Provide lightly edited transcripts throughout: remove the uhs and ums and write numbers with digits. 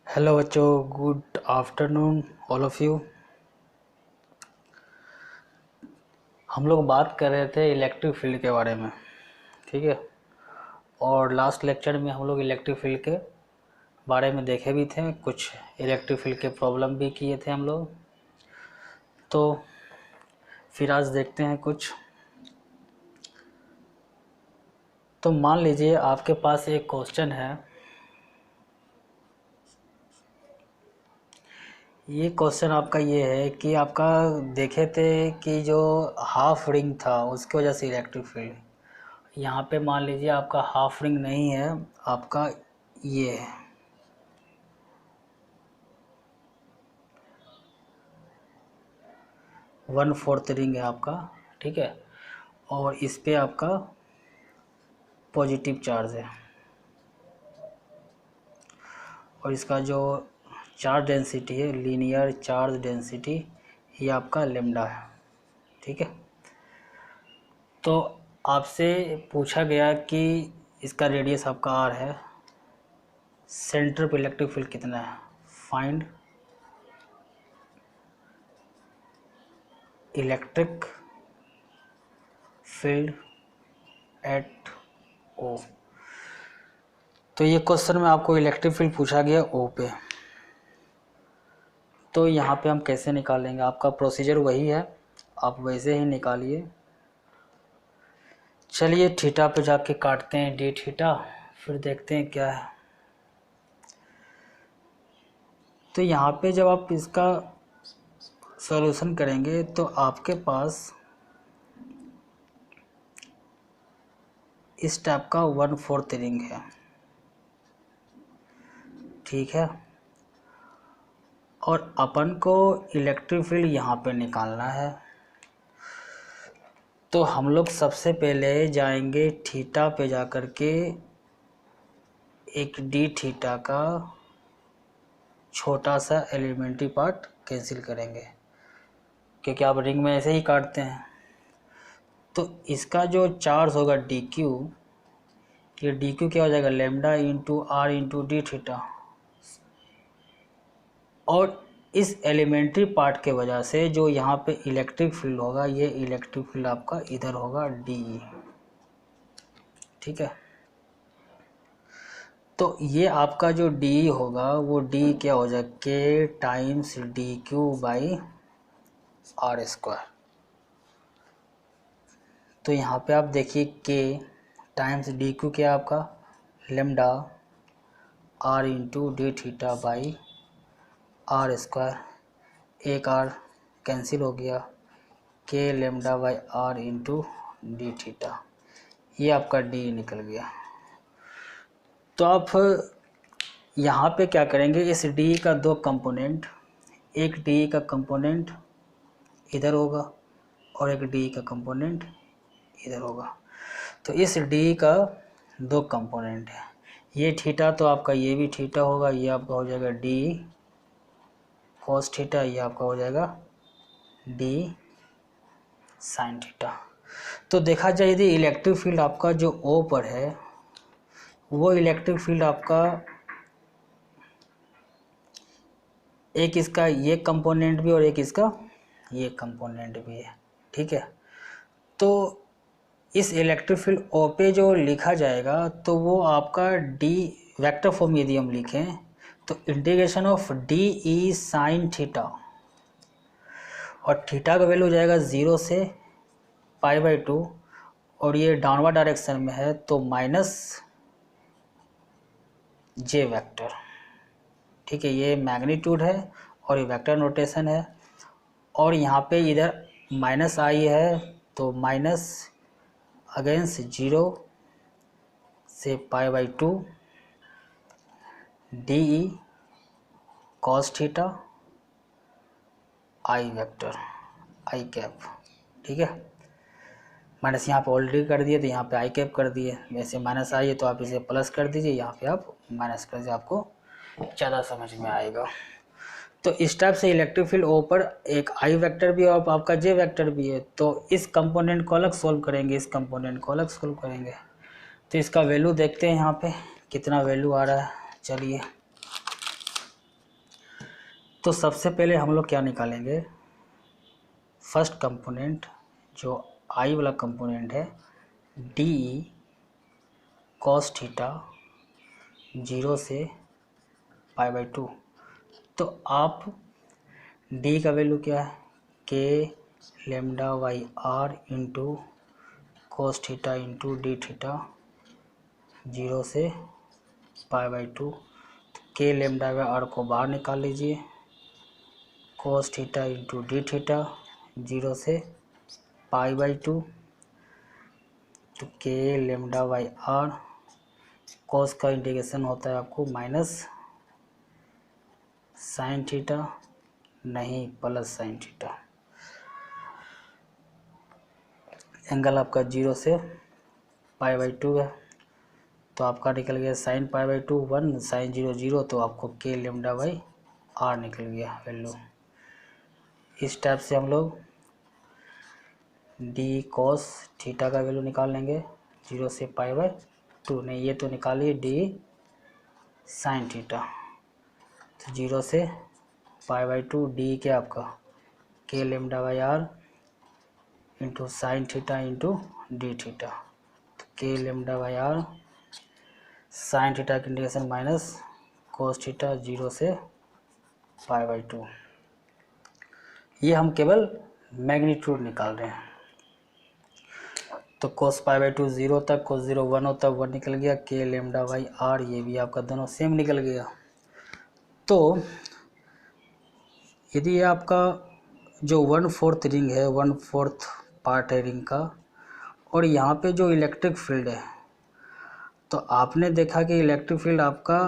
Hello बच्चों, good afternoon all of you. हम लोग बात कर रहे थे इलेक्ट्रिक फील्ड के बारे में, ठीक है। और लास्ट लेक्चर में हम लोग इलेक्ट्रिक फील्ड के बारे में देखे भी थे, कुछ इलेक्ट्रिक फील्ड के प्रॉब्लम भी किए थे हम लोग। तो फिर आज देखते हैं कुछ। तो मान लीजिए आपके पास एक क्वेश्चन है। ये क्वेश्चन आपका ये है कि आपका देखे थे कि जो हाफ रिंग था उसकी वजह से इलेक्ट्रिक फील्ड, यहाँ पे मान लीजिए आपका हाफ रिंग नहीं है, आपका ये है, 1/4 रिंग है आपका, ठीक है। और इस पे आपका पॉजिटिव चार्ज है और इसका जो चार्ज डेंसिटी है, लीनियर चार्ज डेंसिटी, ये आपका लेमडा है, ठीक है। तो आपसे पूछा गया कि इसका रेडियस आपका आर है, सेंटर पे इलेक्ट्रिक फील्ड कितना है, फाइंड इलेक्ट्रिक फील्ड एट ओ। तो ये क्वेश्चन में आपको इलेक्ट्रिक फील्ड पूछा गया ओ पे। तो यहाँ पे हम कैसे निकालेंगे, आपका प्रोसीजर वही है, आप वैसे ही निकालिए। चलिए थीटा पे जाके काटते हैं डी थीटा, फिर देखते हैं क्या है। तो यहाँ पे जब आप इसका सॉल्यूशन करेंगे तो आपके पास इस टाइप का 1/4 रिंग है, ठीक है। और अपन को इलेक्ट्रिक फील्ड यहाँ पे निकालना है। तो हम लोग सबसे पहले जाएंगे थीटा पे जाकर के एक डी थीटा का छोटा सा एलिमेंट्री पार्ट कैंसिल करेंगे, क्योंकि आप रिंग में ऐसे ही काटते हैं। तो इसका जो चार्ज होगा डी क्यू, ये डी क्यू क्या हो जाएगा, lambda into r into d theta. और इस एलिमेंट्री पार्ट के वजह से जो यहाँ पे इलेक्ट्रिक फील्ड होगा, ये इलेक्ट्रिक फील्ड आपका इधर होगा डी, ठीक है। तो ये आपका जो डी होगा वो डी क्या हो जाएगा, k times d q by r square. तो यहाँ पे आप देखिए के टाइम्स डी क्यू क्या आपका lambda r into d theta by r square, एक आर कैंसिल हो गया, k lambda by r into d theta, ये आपका डी निकल गया। तो आप यहाँ पे क्या करेंगे, इस डी का दो कंपोनेंट, एक डी का कंपोनेंट इधर होगा और एक डी का कंपोनेंट इधर होगा। तो इस डी का दो कंपोनेंट है, ये थीटा तो आपका ये भी थीटा होगा, ये आपका हो जाएगा डी कॉस थीटा, ये आपका हो जाएगा डी साइन थीटा। तो देखा जाए यदि इलेक्ट्रिक फील्ड आपका जो ओ पर है, वो इलेक्ट्रिक फील्ड आपका एक इसका ये कंपोनेंट भी और एक इसका ये कंपोनेंट भी है, ठीक है। तो इस इलेक्ट्रिक फील्ड ओ पे जो लिखा जाएगा तो वो आपका डी वेक्टर फॉर्म यदि हम लिखें तो integration of D E sign theta, और थीटा का वैल्यू हो जाएगा 0 से π/2, और ये डाउनवर्ड डायरेक्शन में है तो माइनस जे वेक्टर, ठीक है। ये मैग्नीट्यूड है और ये वेक्टर नोटेशन है, और यहाँ पे इधर माइनस आई है तो माइनस अगेंस्ट 0 से π/2 डी ई कॉस थीटा आई वेक्टर आई कैप, ठीक है। माइनस यहाँ पे ऑलरेडी कर दिए तो यहाँ पे आई कैप कर दिए, वैसे माइनस आई है तो आप इसे प्लस कर दीजिए, यहाँ पे आप माइनस कर दीजिए, आपको ज़्यादा समझ में आएगा। तो इस टाइप से इलेक्ट्रिक फील्ड ओ पर एक आई वेक्टर भी और आपका जे वेक्टर भी है। तो इस कंपोनेंट को अलग सोल्व करेंगे, इस कंपोनेंट को अलग सोल्व करेंगे। तो इसका वैल्यू देखते हैं यहाँ पे कितना वैल्यू आ रहा है। चलिए तो सबसे पहले हम लोग क्या निकालेंगे, फर्स्ट कंपोनेंट जो आई वाला कंपोनेंट है, डी कॉस थीटा 0 से π/2। तो आप डी का वैल्यू क्या है, k lambda by r into cos theta into d theta 0 से π/2। के लेमडा बाई आर को बाहर निकाल लीजिए, कोस थीटा इंटू डी थीटा 0 से π/2। तो के लेमडा बाई आर, कोस का इंटीग्रेशन होता है आपको माइनस साइन थीटा, नहीं प्लस साइन थीटा। एंगल आपका 0 से π/2 है, तो आपका निकल गया साइन π/2 1, साइन 0 0, तो आपको के लेमडा बाई आर निकल गया वैल्यू। इस टाइप से हम लोग डी कॉस थीटा का वैल्यू निकाल लेंगे 0 से π/2, नहीं ये तो निकालिए डी साइन थीटा, तो 0 से π/2 डी क्या आपका k lambda by r into sine theta into d theta. तो k lambda by r sine theta की इंटीग्रेशन माइनस कोस थीटा 0 से π/2। ये हम केवल मैग्नीट्यूड निकाल रहे हैं। तो कोस π/2 0 तक, कोस 0 1 होता 1 निकल गया, के लेमडा बाई आर ये भी आपका दोनों सेम निकल गया। तो यदि ये आपका जो 1/4 रिंग है, 1/4 पार्ट है रिंग का, और यहाँ पे जो इलेक्ट्रिक फील्ड है, तो आपने देखा कि इलेक्ट्रिक फील्ड आपका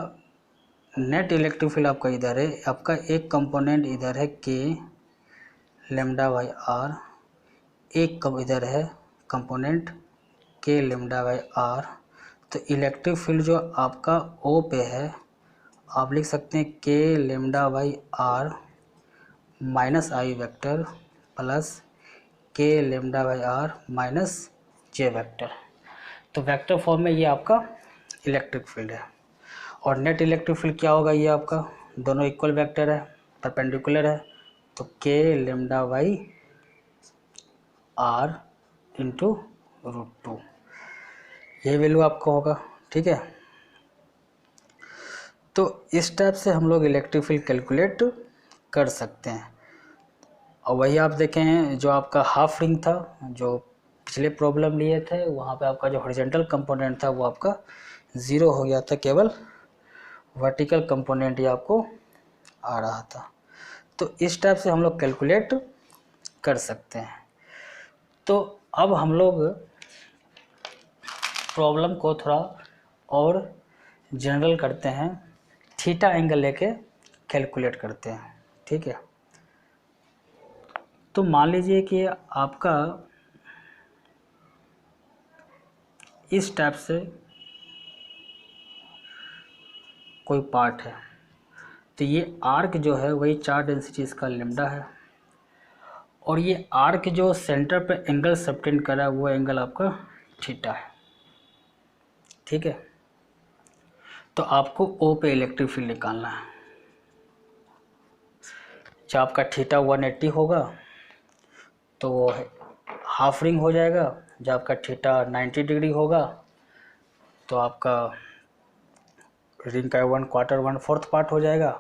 नेट इलेक्ट्रिक फील्ड आपका इधर है, आपका एक कंपोनेंट इधर है के लेमडा बाई आर, एक कब इधर है कंपोनेंट के लेमडा बाई आर। तो इलेक्ट्रिक फील्ड जो आपका ओ पे है, आप लिख सकते हैं k lambda by r minus i vector plus k lambda by r minus j vector. तो वेक्टर फॉर्म में ये आपका इलेक्ट्रिक फील्ड है। और नेट इलेक्ट्रिक फील्ड क्या होगा, ये आपका दोनों इक्वल वेक्टर है, परपेंडिकुलर है, तो k lambda by r into √2, ये वैल्यू आपका होगा। ठीक है, तो इस टाइप से हम लोग इलेक्ट्रिक फील्ड कैलकुलेट कर सकते हैं। और वही आप देखें जो आपका हाफ रिंग था, जो पिछले प्रॉब्लम लिए थे, वहाँ पे आपका जो हॉरिजॉन्टल कंपोनेंट था वो आपका 0 हो गया था, केवल वर्टिकल कंपोनेंट ही आपको आ रहा था। तो इस टाइप से हम लोग कैलकुलेट कर सकते हैं। तो अब हम लोग प्रॉब्लम को थोड़ा और जनरल करते हैं, थीटा एंगल लेके कैलकुलेट करते हैं। ठीक है, तो मान लीजिए कि आपका इस टाइप से कोई पार्ट है, तो ये आर्क जो है वही 4 डेंसिटी इसका लेमडा है, और ये आर्क जो सेंटर पे एंगल सबटेंड कर रहा है वो एंगल आपका थीटा है। ठीक है, तो आपको ओ पे इलेक्ट्रिक फील्ड निकालना है। जब आपका थीटा 180 होगा तो वो हाफ रिंग हो जाएगा, जब आपका थीटा 90 डिग्री होगा तो आपका रिंग का 1/4 1/4 पार्ट हो जाएगा।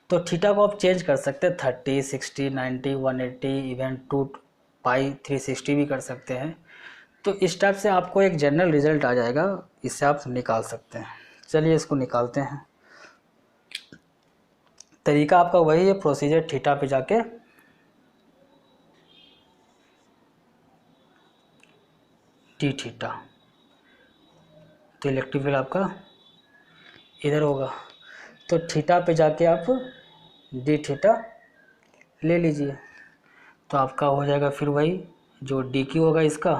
तो थीटा को आप चेंज कर सकते हैं, 30 60 90 180 इवन 2π360 भी कर सकते हैं। तो इस टाइप से आपको एक जनरल रिजल्ट आ जाएगा, इससे आप निकाल सकते हैं। चलिए इसको निकालते हैं। तरीका आपका वही है, प्रोसीजर थीटा पे जाके डी थीटा, तो इलेक्ट्रिक फील्ड आपका इधर होगा, तो थीटा पे जाके आप डी थीटा ले लीजिए। तो आपका हो जाएगा फिर वही जो डी क्यू होगा इसका,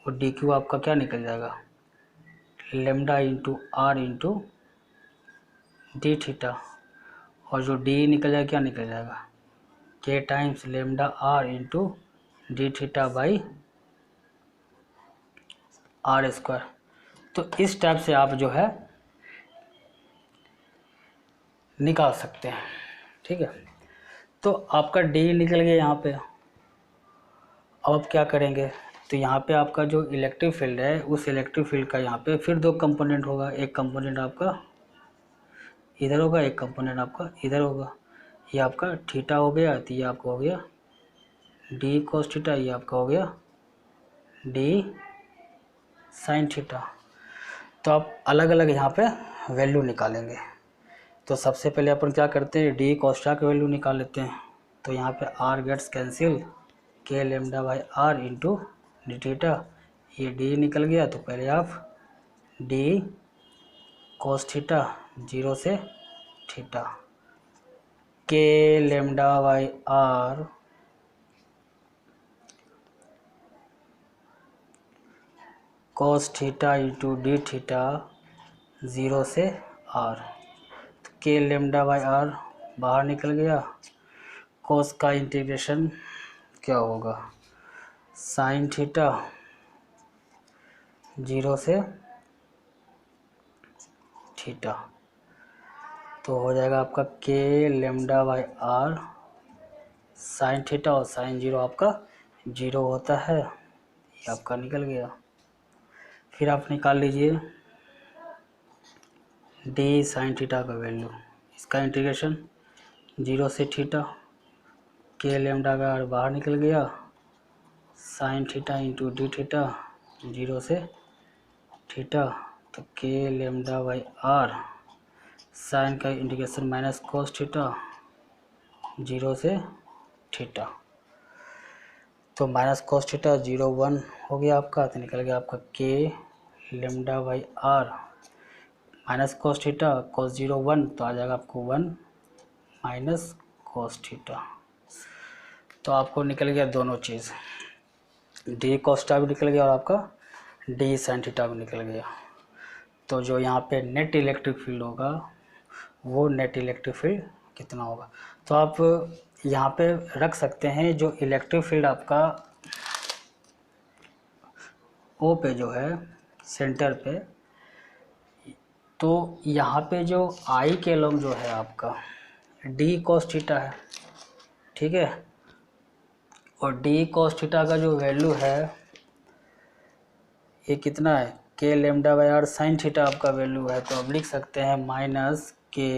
और डी क्यू आपका क्या निकल जाएगा, lambda into r into d theta, और जो डी निकल जाएगा क्या निकल जाएगा, k times lambda r into d theta by r square. तो इस टाइप से आप जो है निकाल सकते हैं। ठीक है। तो आपका डी निकल गया यहाँ पे। अब आप क्या करेंगे, तो यहाँ पे आपका जो इलेक्ट्रिक फील्ड है उस इलेक्ट्रिक फील्ड का यहाँ पे फिर दो कंपोनेंट होगा, एक कंपोनेंट आपका इधर होगा, एक कंपोनेंट आपका इधर होगा। ये आपका थीटा हो गया, तो ये आपका हो गया डी कोस थीटा, ये आपका हो गया डी साइन थीटा। तो आप अलग अलग यहाँ पे वैल्यू निकालेंगे। तो सबसे पहले अपन क्या करते हैं, डी कोस्टा की वैल्यू निकाल लेते हैं। तो यहाँ पे r gets cancel, k lambda by r into d theta, ये डी निकल गया। तो पहले आप डी कोस थीटा 0 से theta, k lambda by r cos theta into d theta 0 से आर। तो के लेमडा बाई आर बाहर निकल गया। कोस का इंटीग्रेशन क्या होगा, साइन थीटा 0 से थीटा। तो हो जाएगा आपका k lambda by r sine theta, और साइन 0 आपका 0 होता है, ये आपका निकल गया। फिर आप निकाल लीजिए डी साइन थीटा का वैल्यू, इसका इंटीग्रेशन 0 से theta, k lambda by are बाहर निकल गया, sign theta into d theta 0 से थीटा। तो k lambda by r sign का इंटीग्रेशन माइनस कोस थीटा 0 से थीटा। तो माइनस कोस थीटा 0 1 हो गया आपका, तो निकल गया आपका k lambda by r minus cos theta, cos 0 1, तो आ जाएगा आपको 1 माइनस कोस थीटा। तो आपको निकल गया दोनों चीज़, डी कोस्टा भी निकल गया और आपका डी साइन थीटा भी निकल गया। तो जो यहाँ पे नेट इलेक्ट्रिक फील्ड होगा वो नेट इलेक्ट्रिक फील्ड कितना होगा, तो आप यहाँ पे रख सकते हैं जो इलेक्ट्रिक फील्ड आपका ओ पे जो है सेंटर पे, तो यहाँ पे जो आई के लॉन्ग जो है आपका डी कोस थीटा है, ठीक है। और डी कोस थीटा का जो वैल्यू है ये कितना है, k lambda by r sine theta आपका वैल्यू है। तो आप लिख सकते हैं minus k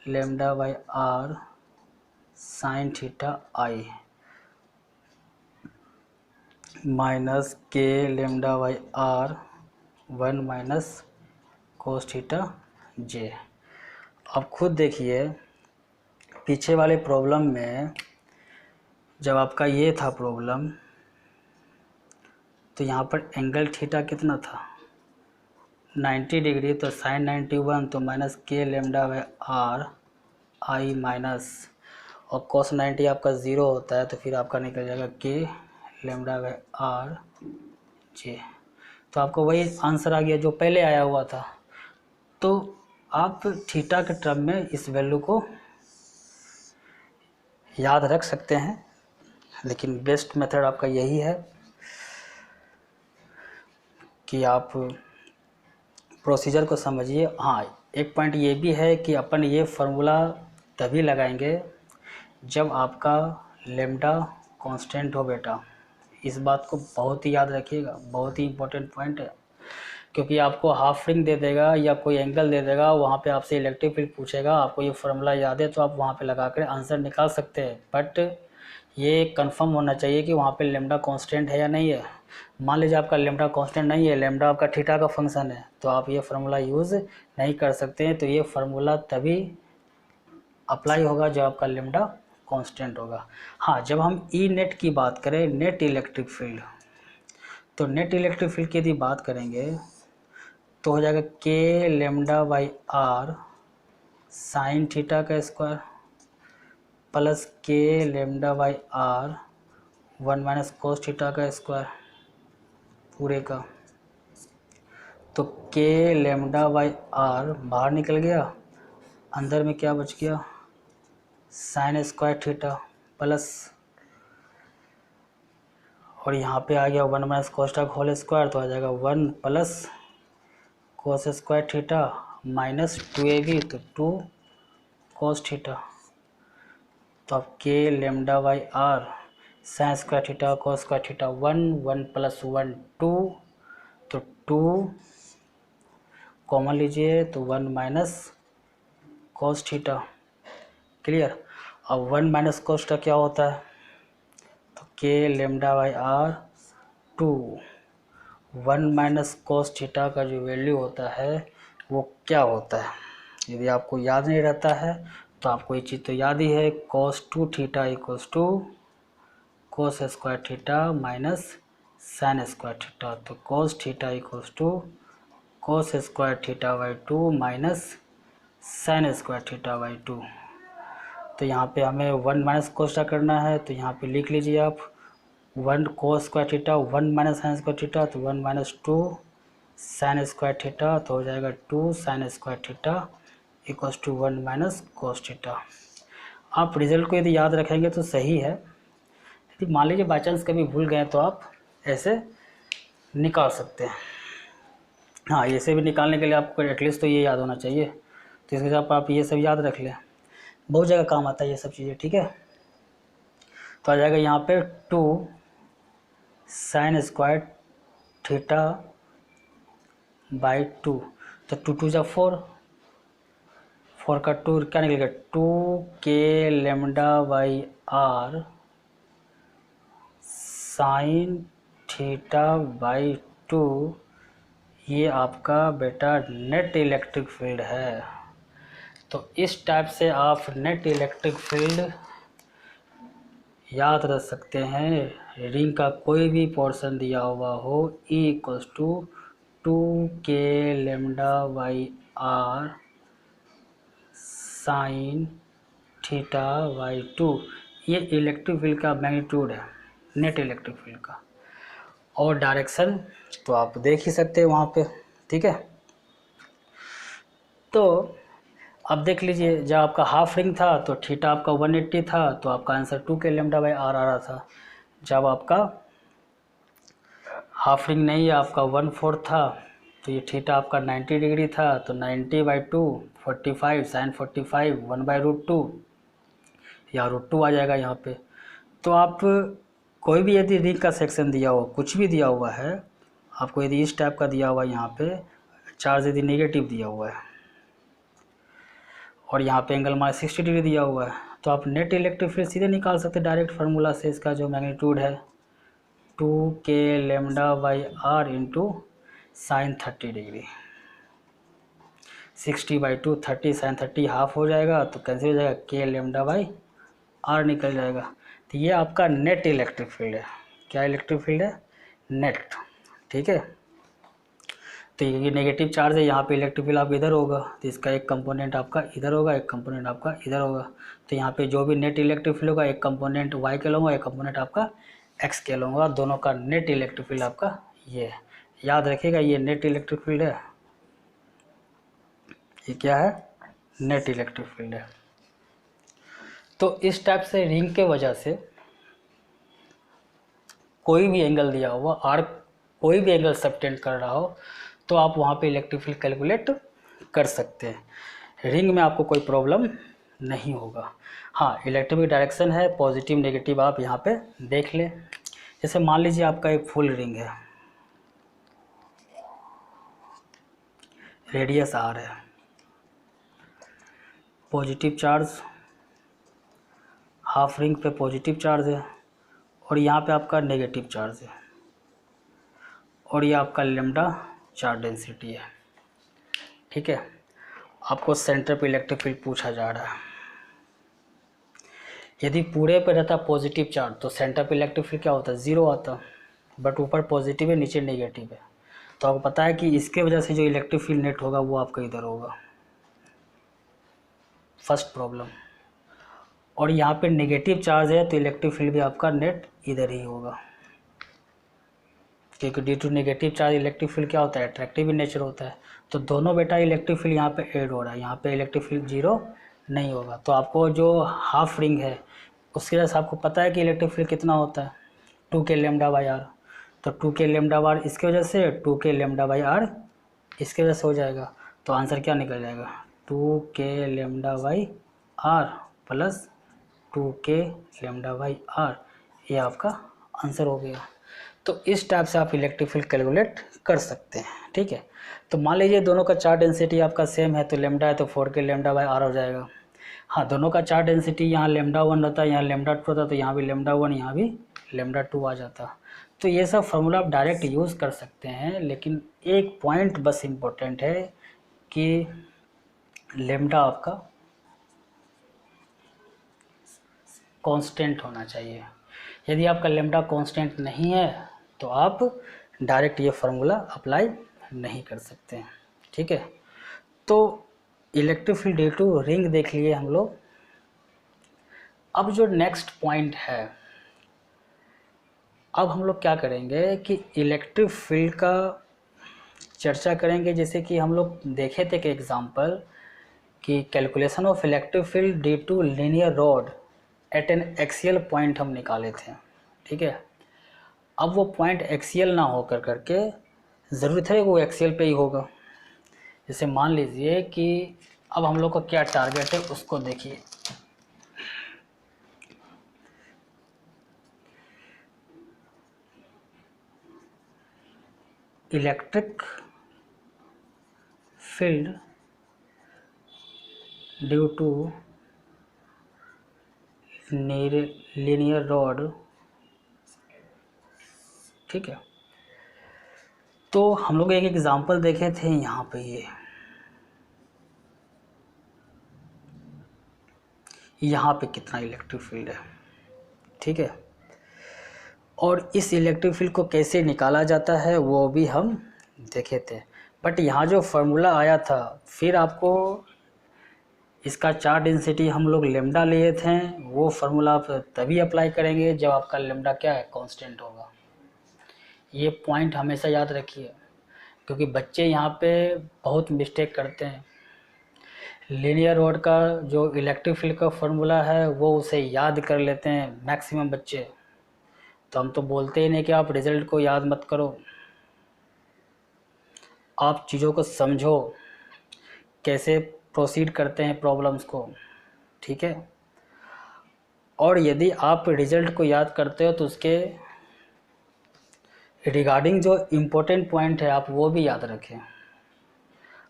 lambda by r sine theta i minus k lambda by r 1 minus cos theta j. अब खुद देखिए पीछे वाले प्रॉब्लम में जब आपका ये था प्रॉब्लम, तो यहाँ पर एंगल थीटा कितना था 90 डिग्री, तो साइन 91, तो minus k lambda by are I minus, और कोस 90 आपका 0 होता है, तो फिर आपका निकल जाएगा k lambda by R J. तो आपको वही आंसर आ गया जो पहले आया हुआ था। तो आप थीटा के टर्म में इस वैल्यू को याद रख सकते हैं, लेकिन बेस्ट मेथड आपका यही है कि आप प्रोसीजर को समझिए। हाँ, एक पॉइंट ये भी है कि अपन ये फार्मूला तभी लगाएंगे जब आपका लेमडा कांस्टेंट हो बेटा। इस बात को बहुत ही याद रखिएगा, बहुत ही इम्पोर्टेंट पॉइंट है, क्योंकि आपको हाफ रिंग दे देगा या कोई एंगल दे देगा, वहाँ पे आपसे इलेक्ट्रिक फील्ड पूछेगा, आपको ये फार्मूला याद है तो आप वहाँ पे लगा कर आंसर निकाल सकते हैं। बट ये कंफर्म होना चाहिए कि वहाँ पे लेमडा कांस्टेंट है या नहीं है। मान लीजिए आपका लेमडा कांस्टेंट नहीं है, लेमडा आपका थीटा का फंक्शन है, तो आप ये फार्मूला यूज़ नहीं कर सकते हैं। तो ये फार्मूला तभी अप्लाई होगा जब आपका लेमडा कांस्टेंट होगा। हाँ, जब हम ई नेट की बात करें, नेट इलेक्ट्रिक फील्ड, तो नेट इलेक्ट्रिक फील्ड की यदि बात करेंगे तो हो जाएगा k lambda by r sine theta का square plus k lambda by r 1 minus cos theta का स्क्वायर पूरे का। तो के लेमडा बाई आर बाहर निकल गया, अंदर में क्या बच गया, साइन स्क्वायर थीटा प्लस, और यहाँ पे आ गया 1 minus cos theta whole square, तो आ जाएगा 1 plus cos square theta minus 2ab, तो 2 कोस थीटा। तो अब k lambda by r sine square theta cos square theta 1 plus 1 2, तो 2 कॉमन लीजिए तो 1 माइनस कोस थीटा। क्लियर। अब 1 माइनस कोस थीटा क्या होता है, तो k lambda by r 2, 1 minus cos theta का जो वैल्यू होता है वो क्या होता है, यदि आपको याद नहीं रहता है तो आपको ये चीज़ तो याद ही है, cos 2 theta equals to cos square theta minus sine square theta. तो cos theta equals to cos square theta by 2 minus sine square theta by 2। तो यहाँ पे हमें 1 माइनस कोस थीटा करना है, तो यहाँ पे लिख लीजिए आप 1 कोस square theta 1 minus sine square theta, तो 1 माइनस 2 साइन स्क्वायर थीटा, तो हो जाएगा 2 sine square theta equals to 1 minus cos theta. आप रिजल्ट को यदि याद रखेंगे तो सही है, यदि मान लीजिए बाई चांस कभी भूल गए तो आप ऐसे निकाल सकते हैं। हाँ, ऐसे भी निकालने के लिए आपको एटलीस्ट तो ये याद होना चाहिए, तो इसके साथ आप ये सब याद रख लें, बहुत जगह काम आता है ये सब चीज़ें। ठीक है, तो आ जाएगा यहाँ पे 2 साइन स्क्वायर थीटा बाई 2, तो 2 2 जा 4, 4 का 2 क्या निकलेगा 2 k lambda by r sine theta by 2, ये आपका बेटा नेट इलेक्ट्रिक फील्ड है। तो इस टाइप से आप नेट इलेक्ट्रिक फील्ड याद रख सकते हैं। रिंग का कोई भी पोर्शन दिया हुआ हो, E equals to 2 k lambda by r sine theta by 2, ये इलेक्ट्रिक फील्ड का मैग्नीट्यूड है, नेट इलेक्ट्रिक फील्ड का। और डायरेक्शन तो आप देख ही सकते हैं वहाँ पे। ठीक है, तो अब देख लीजिए, जब आपका हाफ रिंग था तो थीटा आपका 180 था, तो आपका answer 2 k lambda by are आ रहा था। जब आपका हाफ रिंग नहीं है, आपका 1/4 था, तो ये थीटा आपका 90 डिग्री था, तो 90/2 45 साइन 45 1/√2 या √2 आ जाएगा यहाँ पे। तो आप कोई भी यदि रिंग का सेक्शन दिया हो, कुछ भी दिया हुआ है आपको, यदि इस टाइप का दिया हुआ है, यहाँ पे चार्ज यदि नेगेटिव दिया हुआ है और यहाँ पे एंगल माइनस 60 डिग्री दिया हुआ है, तो आप नेट इलेक्ट्रिक फील्ड सीधे निकाल सकते हैं डायरेक्ट फार्मूला से। इसका जो मैग्नीट्यूड है 2 k lambda by r into sine 30 degree, 60/2 30 sine 30 half हो जाएगा, तो कैंसिल हो जाएगा, के लेमडा बाई आर निकल जाएगा। तो ये आपका नेट इलेक्ट्रिक फील्ड है। क्या इलेक्ट्रिक फील्ड है? नेट। ठीक है, तो ये नेगेटिव चार्ज है, यहाँ पे इलेक्ट्रिक फील्ड आपका इधर होगा, तो इसका एक कंपोनेंट आपका इधर होगा, एक कंपोनेंट आपका इधर होगा। तो यहाँ पे जो भी नेट इलेक्ट्रिक फील्ड होगा, एक कंपोनेंट वाई के लूँगा, एक कंपोनेंट आपका एक्स के लूँगा, दोनों का नेट इलेक्ट्रिक फील्ड आपका ये है। याद रखिएगा, ये नेट इलेक्ट्रिक फील्ड है, ये क्या है? नेट इलेक्ट्रिक फील्ड है। तो इस टाइप से रिंग के वजह से कोई भी एंगल दिया हुआ और कोई भी एंगल सबटेंड कर रहा हो, तो आप वहाँ पे इलेक्ट्रिक फील्ड कैलकुलेट कर सकते हैं। रिंग में आपको कोई प्रॉब्लम नहीं होगा। हाँ, इलेक्ट्रिक डायरेक्शन है, पॉजिटिव नेगेटिव आप यहाँ पे देख लें। जैसे मान लीजिए आपका एक फुल रिंग है, रेडियस आर है, पॉजिटिव चार्ज, हाफ रिंग पे पॉजिटिव चार्ज है और यहाँ पे आपका नेगेटिव चार्ज है, और ये आपका लेमडा चार्ज डेंसिटी है। ठीक है, आपको सेंटर पे इलेक्ट्रिक फील्ड पूछा जा रहा है। यदि पूरे पे रहता पॉजिटिव चार्ज तो सेंटर पे इलेक्ट्रिक फील्ड क्या होता है? 0 आता, बट ऊपर पॉजिटिव है, नीचे नेगेटिव है, तो आपको पता है कि इसके वजह से जो इलेक्ट्रिक फील्ड नेट होगा वो आपका इधर होगा, फर्स्ट प्रॉब्लम। और यहाँ पे नेगेटिव चार्ज है तो इलेक्ट्रिक फील्ड भी आपका नेट इधर ही होगा, क्योंकि due to negative charge electric field क्या होता है? अट्रैक्टिव इन नेचर होता है। तो दोनों बेटा इलेक्ट्रिक फील्ड यहाँ पे ऐड हो रहा है, यहाँ पे इलेक्ट्रिक फील्ड 0 नहीं होगा। तो आपको जो हाफ रिंग है उसकी वजह से आपको पता है कि इलेक्ट्रिक फील्ड कितना होता है? 2 के लेमडा बाई आर। तो 2 के लेमडा बाई आर इसके वजह से, 2 के लेमडा बाई आर इसके वजह से हो जाएगा। तो आंसर क्या निकल जाएगा? 2 k lambda by r plus 2k lambda by r, ये आपका आंसर हो गया। तो इस टाइप से आप इलेक्ट्रिक फील्ड कैलकुलेट कर सकते हैं, ठीक है। तो मान लीजिए दोनों का चार्ज डेंसिटी आपका सेम है, तो लेमडा है तो 4k लेमडा बाई आर हो जाएगा। हाँ, दोनों का चार्ज डेंसिटी यहाँ लेमडा 1 रहता है, यहाँ लेमडा 2 रहता, तो यहाँ भी लेमडा 1, यहाँ भी लेमडा 2 आ जाता। तो ये सब फार्मूला आप डायरेक्ट यूज़ कर सकते हैं, लेकिन एक पॉइंट बस इम्पोर्टेंट है कि लेमडा आपका कांस्टेंट होना चाहिए। यदि आपका लेमडा कांस्टेंट नहीं है तो आप डायरेक्ट ये फार्मूला अप्लाई नहीं कर सकते हैं, ठीक है। तो electric field due to ring देख लिए हम लोग। अब जो नेक्स्ट पॉइंट है, अब हम लोग क्या करेंगे कि इलेक्ट्रिक फील्ड का चर्चा करेंगे। जैसे कि हम लोग देखे थे कि एग्जांपल कि calculation of electric field due to linear rod at an axial point हम निकाले थे, ठीक है। अब वो पॉइंट एक्सियल ना होकर करके ज़रूरत है वो एक्सियल पे ही होगा। जैसे मान लीजिए कि अब हम लोग का क्या टारगेट है उसको देखिए। Electric field due to linear rod, ठीक है। तो हम लोग एक एग्जांपल देखे थे यहाँ पे, यहाँ पे कितना इलेक्ट्रिक फील्ड है, ठीक है। और इस इलेक्ट्रिक फील्ड को कैसे निकाला जाता है वो भी हम देखे थे। बट यहाँ जो फार्मूला आया था, फिर आपको इसका चार्ज डेंसिटी हम लोग लेमडा लिए थे, वो फार्मूला आप तभी अप्लाई करेंगे जब आपका लेमडा क्या है, कांस्टेंट होगा। ये पॉइंट हमेशा याद रखिए, क्योंकि बच्चे यहाँ पे बहुत मिस्टेक करते हैं। लीनियर रॉड का जो इलेक्ट्रिक फील्ड का फार्मूला है वो उसे याद कर लेते हैं मैक्सिमम बच्चे। तो हम तो बोलते ही नहीं कि आप रिजल्ट को याद मत करो, आप चीज़ों को समझो, कैसे प्रोसीड करते हैं प्रॉब्लम्स को, ठीक है। और यदि आप रिजल्ट को याद करते हो तो उसके रिगार्डिंग जो इम्पोर्टेंट पॉइंट है आप वो भी याद रखें।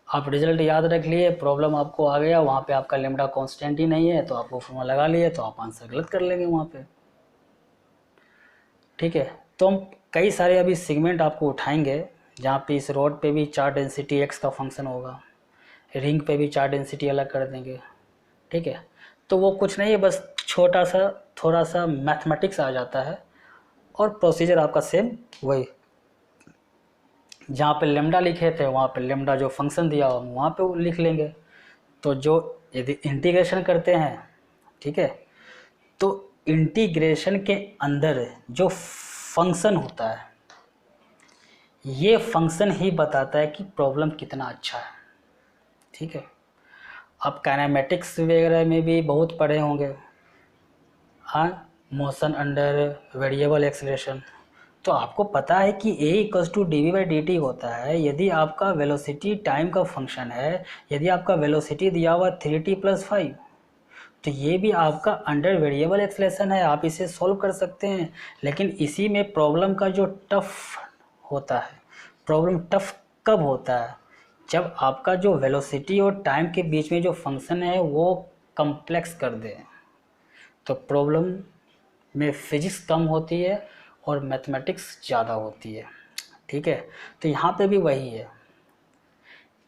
आप रिजल्ट याद रख लिए, प्रॉब्लम आपको आ गया, वहाँ पे आपका लेमडा कांस्टेंट ही नहीं है, तो आप वो फॉर्मूला लगा लिए, तो आप आंसर गलत कर लेंगे वहाँ पे, ठीक है। तो हम कई सारे अभी सेगमेंट आपको उठाएंगे जहाँ पे इस रोड पे भी चार्ज डेंसिटी एक्स का फंक्शन होगा, रिंग पे भी चार्ज डेंसिटी अलग कर देंगे, ठीक है। तो वो कुछ नहीं है, बस छोटा सा थोड़ा सा मैथमेटिक्स आ जाता है, और प्रोसीजर आपका सेम वही। जहाँ पे लेमडा लिखे थे वहाँ पे लेमडा जो फंक्शन दिया हो वहाँ पे लिख लेंगे। तो जो यदि इंटीग्रेशन करते हैं, ठीक है, तो इंटीग्रेशन के अंदर जो फंक्शन होता है, ये फंक्शन ही बताता है कि प्रॉब्लम कितना अच्छा है, ठीक है। आप काइनेमेटिक्स वगैरह में भी बहुत पढ़े होंगे, हाँ, मोशन अंडर वेरिएबल एक्सेलरेशन। तो आपको पता है कि a equals to d v by d t होता है यदि आपका वेलोसिटी टाइम का फंक्शन है। यदि आपका वेलोसिटी दिया हुआ 3t+5, तो ये भी आपका अंडर वेरिएबल एक्सेलरेशन है, आप इसे सॉल्व कर सकते हैं। लेकिन इसी में प्रॉब्लम का जो टफ होता है, प्रॉब्लम टफ कब होता है, जब आपका जो वेलोसिटी और टाइम के बीच में जो फंक्शन है वो कम्प्लेक्स कर दे, तो प्रॉब्लम में फिजिक्स कम होती है और मैथमेटिक्स ज़्यादा होती है, ठीक है। तो यहाँ पे भी वही है,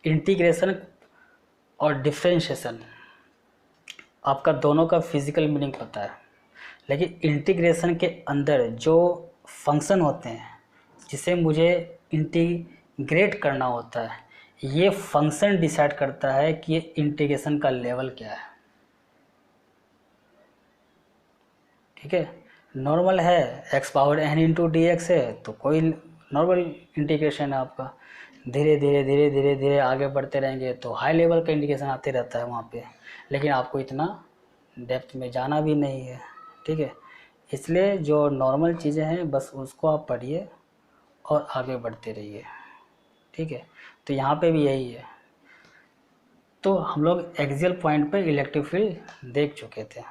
इंटीग्रेशन और डिफरेंशिएशन आपका दोनों का फिजिकल मीनिंग होता है, लेकिन इंटीग्रेशन के अंदर जो फंक्शन होते हैं जिसे मुझे इंटीग्रेट करना होता है, ये फंक्शन डिसाइड करता है कि ये इंटीग्रेशन का लेवल क्या है, ठीक है। नॉर्मल है x power n into D x है, तो कोई नॉर्मल इंटीग्रेशन है आपका। धीरे धीरे धीरे धीरे धीरे आगे बढ़ते रहेंगे तो हाई लेवल का इंटीग्रेशन आते रहता है वहाँ पे, लेकिन आपको इतना डेप्थ में जाना भी नहीं है, ठीक है। इसलिए जो नॉर्मल चीज़ें हैं बस उसको आप पढ़िए और आगे बढ़ते रहिए, ठीक है। तो यहाँ पे भी यही है। तो हम लोग एक्सियल पॉइंट पे इलेक्ट्रिक फील्ड देख चुके थे।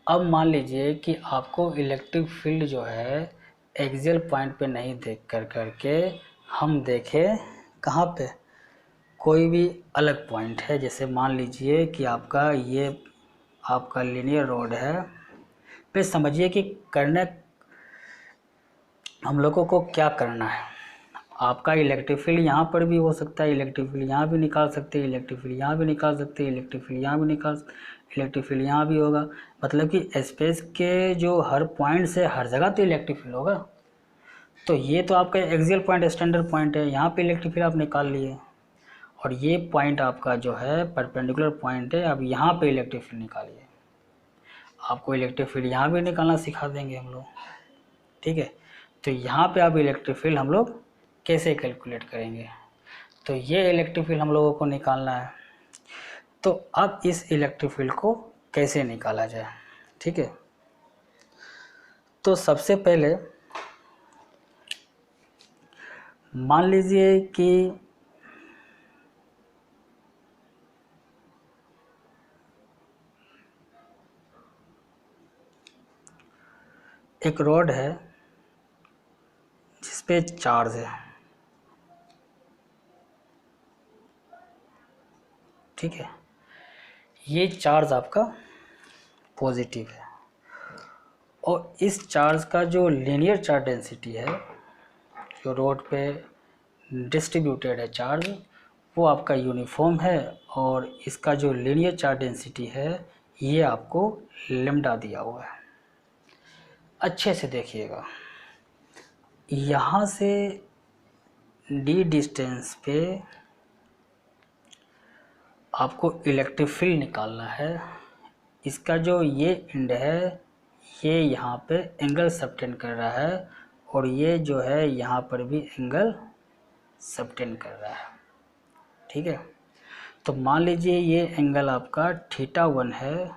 अब मान लीजिए कि आपको इलेक्ट्रिक फील्ड जो है एक्सियल पॉइंट पे नहीं देख करके हम देखें कहाँ पे, कोई भी अलग पॉइंट है। जैसे मान लीजिए कि आपका ये आपका लीनियर रोड है, फिर समझिए कि करने हम लोगों को क्या करना है। आपका इलेक्ट्रिक फील्ड यहाँ पर भी हो सकता है, इलेक्ट्रिक फील्ड यहाँ भी निकाल सकते हैं, इलेक्ट्रिक फील्ड यहाँ भी निकाल सकते हैं, इलेक्ट्रिक फील्ड यहाँ भी इलेक्ट्रिक फील्ड यहाँ भी होगा। मतलब कि स्पेस के जो हर पॉइंट से हर जगह तो इलेक्ट्रिक फील्ड होगा। तो ये तो आपका एक्सियल पॉइंट स्टैंडर्ड पॉइंट है, यहाँ पे इलेक्ट्रिक फील्ड आप निकाल लिए, और ये पॉइंट आपका जो है परपेंडिकुलर पॉइंट है, अब यहाँ पे इलेक्ट्रिक फील्ड निकालिए। आपको इलेक्ट्रिक फील्ड यहाँ भी निकालना सिखा देंगे हम लोग, ठीक है। तो यहाँ पे आप इलेक्ट्रिक फील्ड हम लोग कैसे कैलकुलेट करेंगे, तो ये इलेक्ट्रिक फील्ड हम लोगों को निकालना है। तो अब इस इलेक्ट्रिक फील्ड को कैसे निकाला जाए, ठीक है। तो सबसे पहले मान लीजिए कि एक रॉड है जिस पे चार्ज है, ठीक है। ये चार्ज आपका पॉजिटिव है, और इस चार्ज का जो लीनियर चार्ज डेंसिटी है, जो रोड पे डिस्ट्रीब्यूटेड है चार्ज, वो आपका यूनिफॉर्म है, और इसका जो लीनियर चार्ज डेंसिटी है ये आपको लैम्डा दिया हुआ है। अच्छे से देखिएगा, यहाँ से डी डिस्टेंस पे आपको इलेक्ट्रिक फील्ड निकालना है। इसका जो ये एंड है ये यहाँ पे एंगल सबटेंड कर रहा है, और ये जो है यहाँ पर भी एंगल सबटेंड कर रहा है, ठीक है। तो मान लीजिए ये एंगल आपका θ1 है,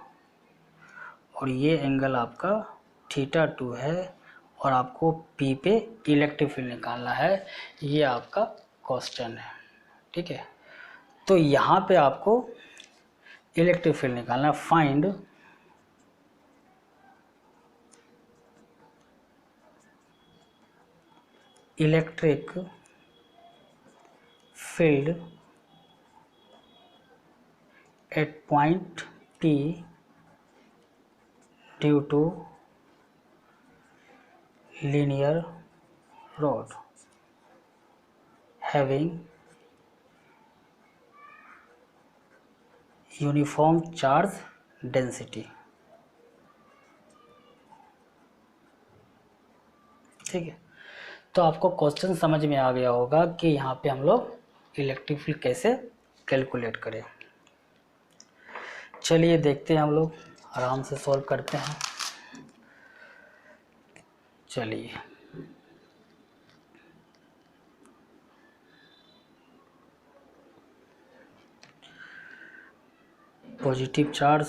और ये एंगल आपका θ2 है, और आपको P पे इलेक्ट्रिक फील्ड निकालना है। ये आपका क्वेश्चन है, ठीक है। तो यहाँ पे आपको इलेक्ट्रिक फील्ड निकालना है। Find electric field at point P due to linear rod having uniform charge density, ठीक है। तो आपको क्वेश्चन समझ में आ गया होगा कि यहाँ पे हम लोग इलेक्ट्रिक फील्ड कैसे कैलकुलेट करें। चलिए देखते हैं, हम लोग आराम से सॉल्व करते हैं। चलिए पॉजिटिव चार्ज,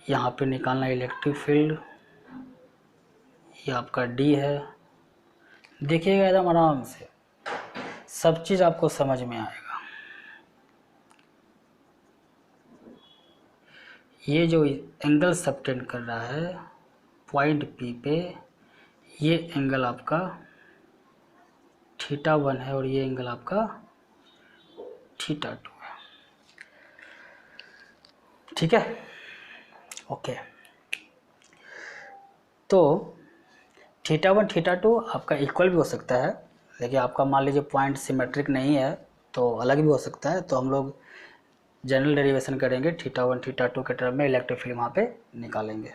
यहाँ पे निकालना इलेक्ट्रिक फील्ड, ये आपका डी है। देखिएगा एकदम आराम से, सब चीज़ आपको समझ में आएगा। ये जो एंगल सबटेंड कर रहा है पॉइंट P पे, ये एंगल आपका θ1 है, और ये एंगल आपका θ2 है, ठीक है, ओके। तो θ1 θ2 आपका इक्वल भी हो सकता है, लेकिन आपका मान लीजिए पॉइंट सिमेट्रिक नहीं है तो अलग भी हो सकता है। तो हम लोग जनरल डेरिवेशन करेंगे, θ1 θ2 के टर्म में इलेक्ट्रिक फील्ड वहाँ पे निकालेंगे।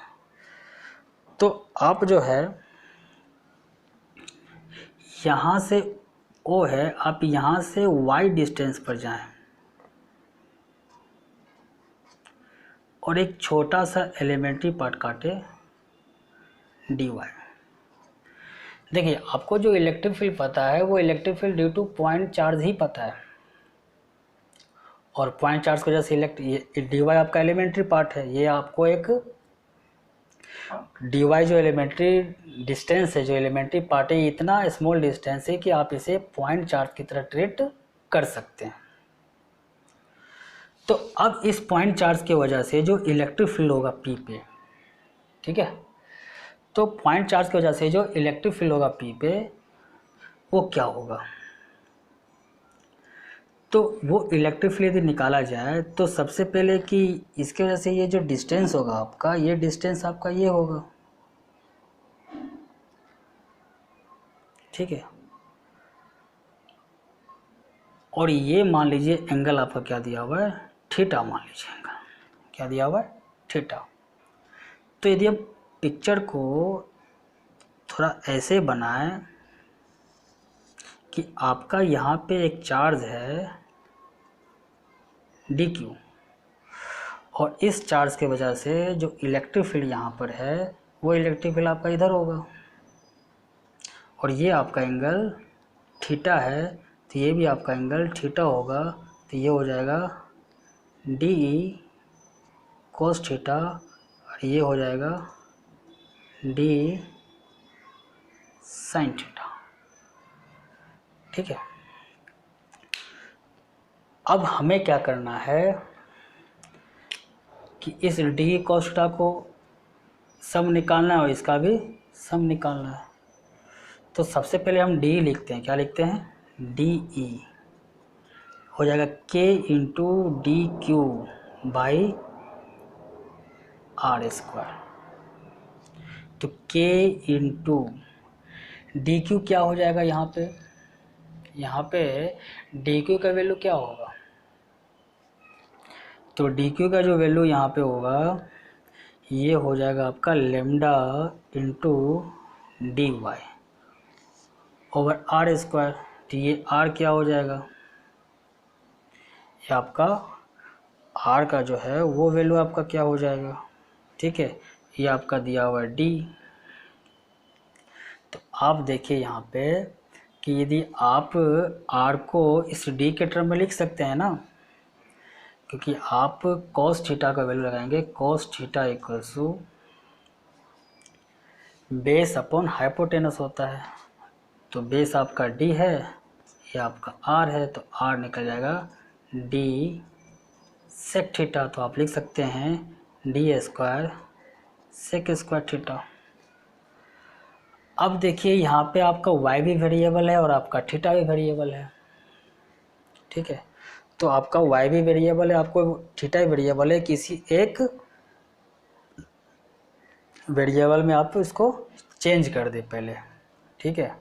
तो आप जो है यहाँ से O है, आप यहाँ से y डिस्टेंस पर जाएं, और एक छोटा सा एलिमेंट्री पार्ट काटे dy। देखिए आपको जो इलेक्ट्रिक फील्ड पता है वो electric field due to point charge ही पता है, और पॉइंट चार्ज की वजह से dy आपका एलिमेंट्री पार्ट है। ये आपको एक dy जो एलिमेंट्री डिस्टेंस है, जो एलिमेंट्री पार्ट है, इतना स्मॉल डिस्टेंस है कि आप इसे पॉइंट चार्ज की तरह ट्रीट कर सकते हैं। तो अब इस पॉइंट चार्ज की वजह से जो इलेक्ट्रिक फील्ड होगा पी पे, ठीक है, तो पॉइंट चार्ज की वजह से जो इलेक्ट्रिक फील्ड होगा पी पे वो क्या होगा, तो वो इलेक्ट्रिक फील्ड यदि निकाला जाए तो सबसे पहले कि इसकी वजह से ये जो डिस्टेंस होगा आपका, ये डिस्टेंस आपका ये होगा, ठीक है, और ये मान लीजिए एंगल आपका क्या दिया हुआ है, थीटा मान लीजिए, एंगल क्या दिया हुआ है, थीटा। तो यदि आप पिक्चर को थोड़ा ऐसे बनाएं कि आपका यहाँ पे एक चार्ज है डी क्यू, और इस चार्ज के वजह से जो इलेक्ट्रिक फील्ड यहाँ पर है वो इलेक्ट्रिक फील्ड आपका इधर होगा, और ये आपका एंगल थीटा है, तो ये भी आपका एंगल थीटा होगा, तो ये हो जाएगा डी ई कोस थीटा, और ये हो जाएगा डी साइन थीटा, ठीक है। अब हमें क्या करना है कि इस डी कोस थीटा को सम निकालना है और इसका भी सम निकालना है। तो सबसे पहले हम डी लिखते हैं, क्या लिखते हैं, डी ई हो जाएगा k into d q by r square. तो के इंटू डी क्यू क्या हो जाएगा, यहाँ पे डी क्यू का वैल्यू क्या होगा, तो डी क्यू का जो वैल्यू यहाँ पे होगा ये हो जाएगा आपका lambda into d y over r square. तो ये आर क्या हो जाएगा, ये आपका आर का जो है वो वैल्यू आपका क्या हो जाएगा, ठीक है, ये आपका दिया हुआ है डी। तो आप देखिए यहाँ पे कि यदि आप आर को इस डी के टर्म में लिख सकते हैं ना, क्योंकि आप cos थीटा का वैल्यू लगाएंगे, cos theta equals to base upon hypotenuse होता है, तो बेस आपका d है, ये आपका r है, तो r निकल जाएगा d सेक थीटा, तो आप लिख सकते हैं d square sec square theta. अब देखिए यहाँ पे आपका y भी वेरिएबल है और आपका थीटा भी वेरिएबल है, ठीक है, तो आपका y भी वेरिएबल है, आपको थीटा भी वेरिएबल है, किसी एक वेरिएबल में आप इसको चेंज कर दे पहले, ठीक है,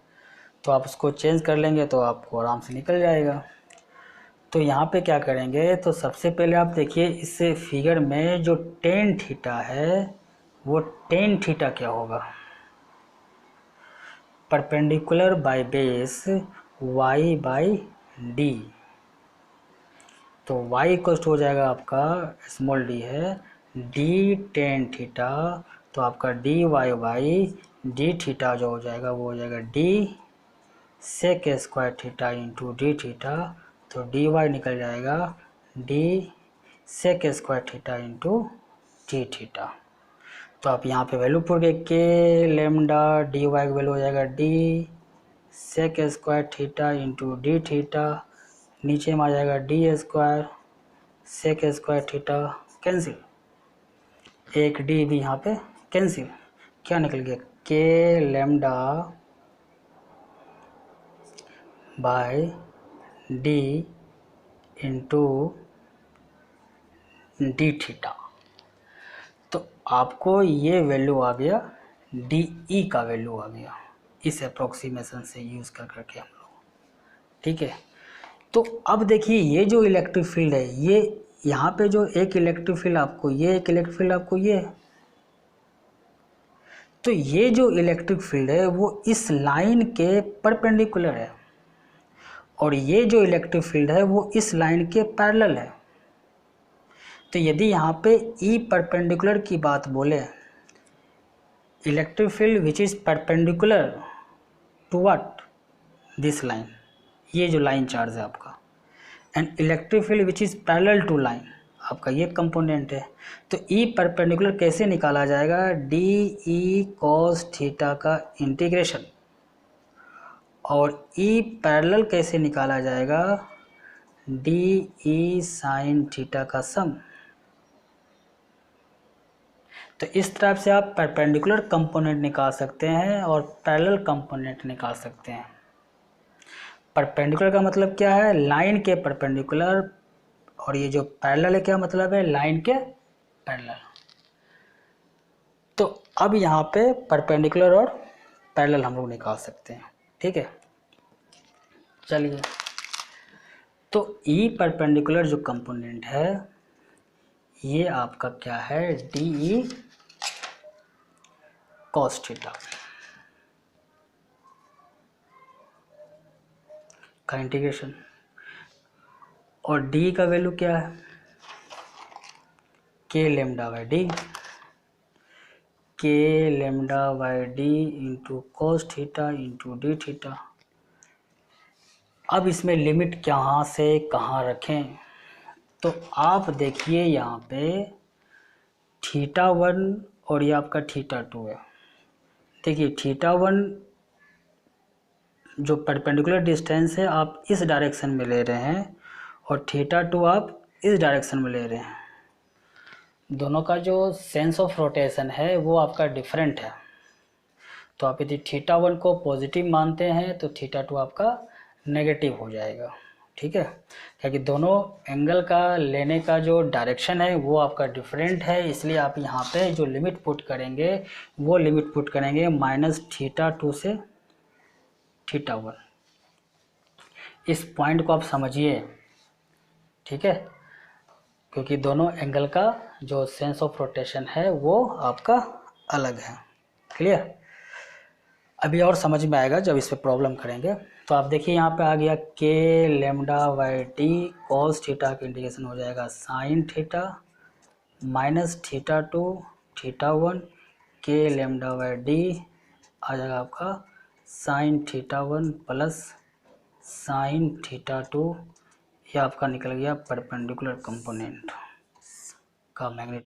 तो आप उसको चेंज कर लेंगे तो आपको आराम से निकल जाएगा। तो यहाँ पे क्या करेंगे, तो सबसे पहले आप देखिए इस फिगर में जो टेन थीटा है वो टेन थीटा क्या होगा, perpendicular by base y by d, तो y इक्वल हो जाएगा आपका स्मॉल d है डी टेन थीटा, तो आपका d y by d theta जो हो जाएगा वो हो जाएगा d sec square theta into d theta, तो डी वाई निकल जाएगा d sec square theta into d theta. तो आप यहाँ पे value put k lambda d y का वैल्यू हो जाएगा d sec square theta into d theta, नीचे में आ जाएगा d square sec square theta, cancel, एक डी भी यहाँ पे कैंसिल, क्या निकल गया k lambda by d into d theta. तो आपको ये वैल्यू आ गया डी ई का वैल्यू आ गया इस अप्रोक्सीमेशन से यूज़ कर करके हम लोग, ठीक है। तो अब देखिए ये जो इलेक्ट्रिक फील्ड है, ये यहाँ पे जो एक इलेक्ट्रिक फील्ड आपको, ये एक इलेक्ट्रिक फील्ड आपको ये है, तो ये जो इलेक्ट्रिक फील्ड है वो इस लाइन के परपेंडिकुलर है, और ये जो इलेक्ट्रिक फील्ड है वो इस लाइन के पैरेलल है। तो यदि यहाँ पे ई परपेंडिकुलर की बात बोले, electric field which is perpendicular to what, this line, ये जो लाइन चार्ज है आपका, and electric field which is parallel to line, आपका ये कंपोनेंट है। तो ई परपेंडिकुलर कैसे निकाला जाएगा, डी ई कॉस थीटा का इंटीग्रेशन, और ई पैरेलल कैसे निकाला जाएगा, डी ई साइन थीटा का सम। तो इस तरह से आप परपेंडिकुलर कंपोनेंट निकाल सकते हैं और पैरेलल कंपोनेंट निकाल सकते हैं। परपेंडिकुलर का मतलब क्या है, लाइन के परपेंडिकुलर, और ये जो पैरेलल है क्या मतलब है, लाइन के पैरेलल। तो अब यहाँ पे परपेंडिकुलर और पैरेलल हम लोग निकाल सकते हैं, ठीक है। चलिए, तो ई परपेंडिकुलर जो कंपोनेंट है ये आपका क्या है, डी ई कॉस थीटा का इंटीग्रेशन, और डी का वैल्यू क्या है, के लेमडा बाई डी, के lambda by D into cos theta into d theta. अब इसमें लिमिट कहाँ से कहाँ रखें, तो आप देखिए यहाँ पे θ1 और ये आपका θ2 है। देखिए θ1 जो परपेंडिकुलर डिस्टेंस है आप इस डायरेक्शन में ले रहे हैं और θ2 आप इस डायरेक्शन में ले रहे हैं। दोनों का जो सेंस ऑफ रोटेशन है वो आपका डिफरेंट है। तो आप यदि θ1 को पॉजिटिव मानते हैं तो θ2 आपका नेगेटिव हो जाएगा, ठीक है, क्योंकि दोनों एंगल का लेने का जो डायरेक्शन है वो आपका डिफरेंट है। इसलिए आप यहाँ पे जो लिमिट पुट करेंगे वो लिमिट पुट करेंगे -θ2 से θ1। इस पॉइंट को आप समझिए, ठीक है, क्योंकि दोनों एंगल का जो सेंस ऑफ रोटेशन है वो आपका अलग है। क्लियर? अभी और समझ में आएगा जब इस पर प्रॉब्लम करेंगे। तो आप देखिए यहाँ पे आ गया k lambda by D cos theta का इंटीग्रेशन हो जाएगा साइन थीटा -θ2 θ1 के लेमडा बाई डी आ जाएगा आपका साइन θ1 प्लस साइन θ2। ये आपका निकल गया परपेंडिकुलर कंपोनेंट का मैग्नीट्यूड।